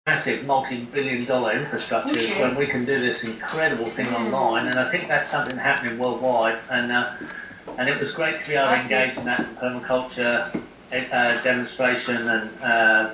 massive multi-billion-dollar infrastructures when we can do this incredible thing online, and I think that's something happening worldwide. And it was great to be able to engage in that permaculture demonstration and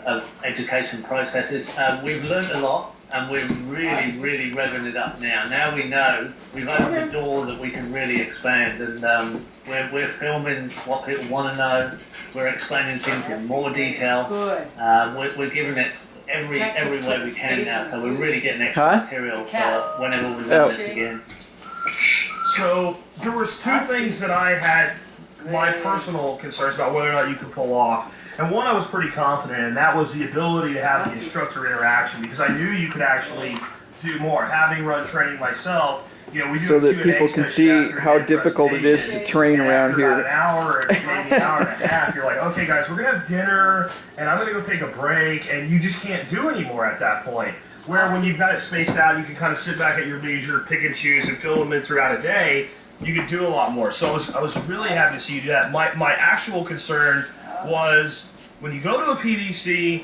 of education processes. We've learned a lot, and we're really revving it up now. Now we know we've opened the door that we can really expand, and we're filming what people want to know. We're explaining things in more detail. We're giving it every way we can now, so we're really getting extra material for whenever we want it again. So there was two things that I had my personal concerns about whether or not you could pull off. And one I was pretty confident in, and that was the ability to have the instructor interaction, because I knew you could actually do more. Having run training myself, you know, we do so that people can see how difficult it is to train around here. About an hour or maybe an hour and a half, you're like, okay guys, we're gonna have dinner, and I'm gonna go take a break, and you just can't do anymore at that point. Where when you've got it spaced out, you can kind of sit back at your leisure, pick and choose, and fill them in throughout a day. You could do a lot more. So I was really happy to see you do that. My actual concern was when you go to a PVC,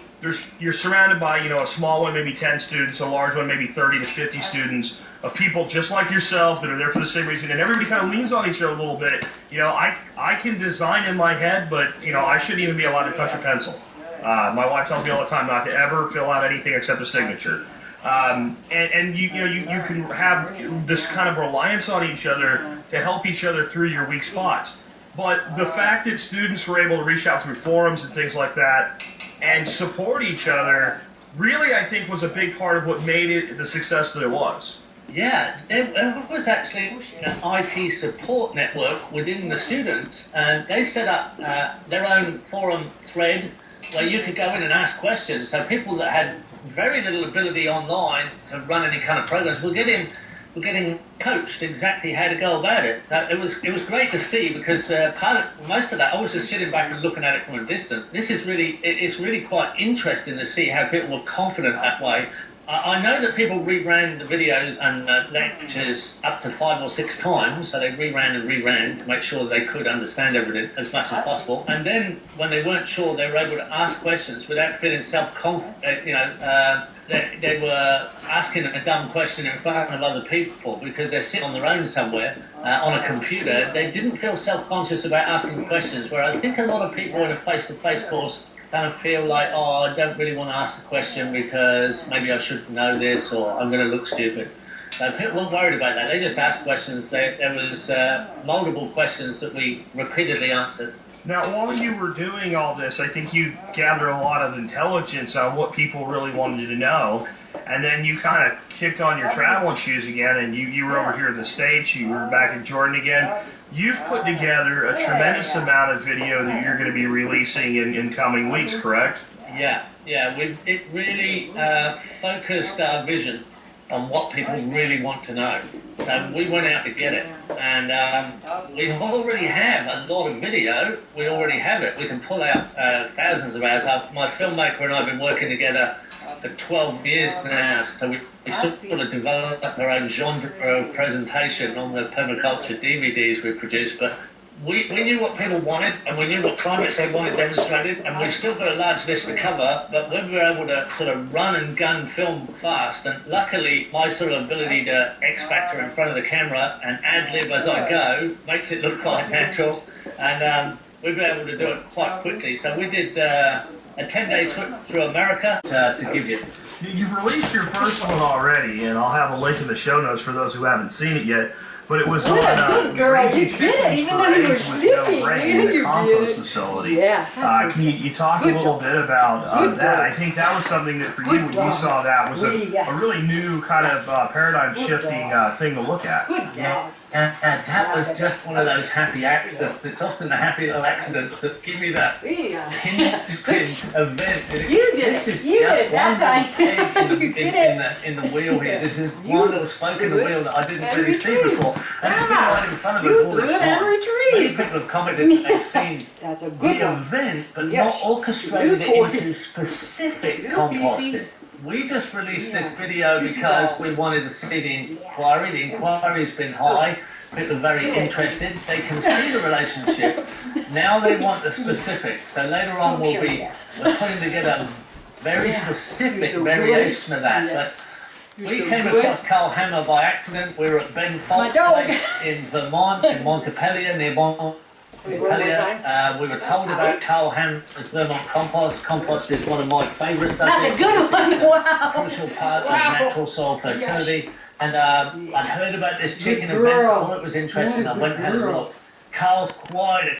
you're surrounded by, you know, a small one, maybe 10 students, a large one, maybe 30 to 50 students, of people just like yourself that are there for the same reason, and everybody kind of leans on each other a little bit. You know, I can design in my head, but, you know, I shouldn't even be allowed to touch a pencil. My wife tells me all the time not to ever fill out anything except a signature. And you can have this kind of reliance on each other to help each other through your weak spots. But the fact that students were able to reach out through forums and things like that and support each other really, I think, was a big part of what made it the success that it was. Yeah, there was actually an IT support network within the students, and they set up their own forum thread where you could go in and ask questions. So people that had very little ability online to run any kind of programs were getting coached exactly how to go about it. So it was great to see, because most of that I was just sitting back and looking at it from a distance. It's really quite interesting to see how people were confident that way. I know that people reran the videos and lectures up to 5 or 6 times, so they reran to make sure they could understand everything as much as possible. And then when they weren't sure, they were able to ask questions without feeling self-confident. They were asking a dumb question in front of other people because they're sitting on their own somewhere on a computer. They didn't feel self-conscious about asking questions, where I think a lot of people in a face-to-face course kind of feel like, oh, I don't really want to ask a question because maybe I should know this, or I'm going to look stupid. So people weren't worried about that. They just asked questions. There was multiple questions that we repeatedly answered. Now, while you were doing all this, I think you gathered a lot of intelligence on what people really wanted to know, and then you kind of kicked on your traveling shoes again, and you were over here in the States, you were back in Jordan again. You've put together a tremendous amount of video that you're going to be releasing in coming weeks, correct? Yeah. It really focused our vision on what people really want to know. So we went out to get it, and we already have a lot of video. We already have it. We can pull out thousands of hours. My filmmaker and I have been working together for 12 years now, so we sort of developed our own genre of presentation on the permaculture DVDs we produced. But we knew what people wanted, and we knew what climates they wanted demonstrated, and we've still got a large list to cover, but when we were able to sort of run and gun film fast, and luckily my sort of ability to X-factor in front of the camera and ad-lib as I go makes it look quite natural, and we've been able to do it quite quickly. So we did a 10-day trip through America to give you. You've released your first one already, and I'll have a link in the show notes for those who haven't seen it yet. But it was What on a good girl, you did it, even though you were sleeping. Yeah, You did it. Facility. Yes, that's Can you talk a little bit about that? I think that was something that for you, when you saw that, was a really new kind of paradigm-shifting thing to look at. Good dog. And that was just one of those happy accidents. It's often the happy little accidents that give you that pinch event. You did it. You did it that time. You did it. In the wheel here. This is one little spoke in the wheel that I didn't really see before. And it's been right in front of us all this time. Many people have commented that they've seen That's a good the one. event, but Yes. not orchestrated it Little into specific Little composting. We just released this video because we wanted to see the inquiry. The inquiry's been high. People are very interested. They can see the relationship. Now they want the specifics. So later on we're putting together very Yeah. specific You're so variation of that. Yes. But You're we so came good. across Carl Hammer by accident. We were at Ben my Fox dog. Place in Vermont, in Montpelier, near Montpelier. Wait, one more time. We were told about Carl Hammer's Vermont compost. Compost is one of my favourite That's a subjects. good one. Wow. Crucial part Wow. of natural soil fertility. And I'd heard about this chicken Good event. I girl. thought it was interesting. I Good went and had a girl. look. Carl's quite a